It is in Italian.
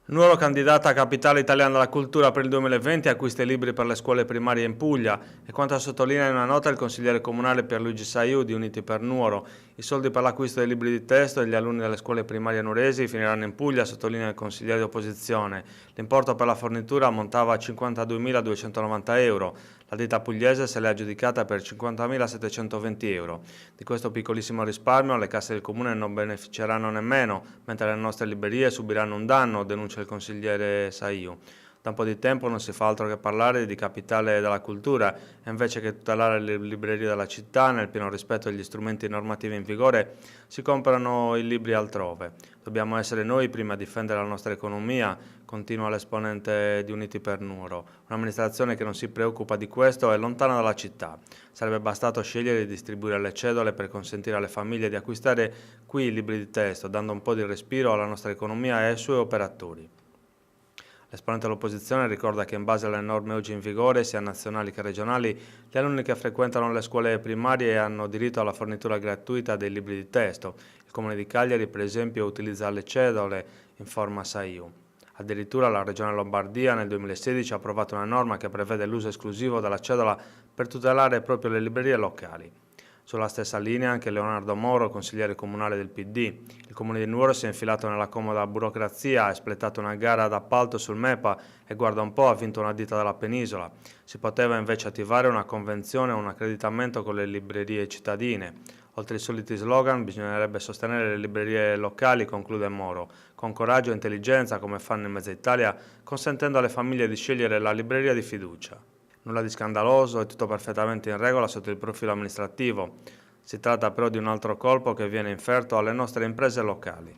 Nuoro candidata a Capitale Italiana della Cultura per il 2020 acquista i libri per le scuole primarie in Puglia e quanto sottolinea in una nota il consigliere comunale Pierluigi Saiu di Uniti per Nuoro. I soldi per l'acquisto dei libri di testo degli alunni delle scuole primarie nuoresi finiranno in Puglia, sottolinea il consigliere di opposizione. L'importo per la fornitura ammontava a 52.290 euro. La ditta pugliese se l'è aggiudicata per 50.720 euro. Di questo piccolissimo risparmio le casse del comune non beneficeranno nemmeno, mentre le nostre librerie subiranno un danno, denuncia il consigliere Saiu. Da un po' di tempo non si fa altro che parlare di capitale della cultura e invece che tutelare le librerie della città, nel pieno rispetto degli strumenti normativi in vigore, si comprano i libri altrove. Dobbiamo essere noi prima a difendere la nostra economia, continua l'esponente di Uniti per Nuoro. Un'amministrazione che non si preoccupa di questo è lontana dalla città. Sarebbe bastato scegliere di distribuire le cedole per consentire alle famiglie di acquistare qui i libri di testo, dando un po' di respiro alla nostra economia e ai suoi operatori. L'esponente dell'opposizione ricorda che in base alle norme oggi in vigore, sia nazionali che regionali, gli alunni che frequentano le scuole primarie hanno diritto alla fornitura gratuita dei libri di testo. Il Comune di Cagliari, per esempio, utilizza le cedole, informa Saiu. Addirittura la Regione Lombardia nel 2016 ha approvato una norma che prevede l'uso esclusivo della cedola per tutelare proprio le librerie locali. Sulla stessa linea anche Leonardo Moro, consigliere comunale del PD. Il comune di Nuoro si è infilato nella comoda burocrazia, ha espletato una gara d'appalto sul MEPA e guarda un po' ha vinto una ditta della penisola. Si poteva invece attivare una convenzione o un accreditamento con le librerie cittadine. Oltre ai soliti slogan bisognerebbe sostenere le librerie locali, conclude Moro, con coraggio e intelligenza come fanno in mezza Italia, consentendo alle famiglie di scegliere la libreria di fiducia. Nulla di scandaloso, è tutto perfettamente in regola sotto il profilo amministrativo. Si tratta però di un altro colpo che viene inferto alle nostre imprese locali.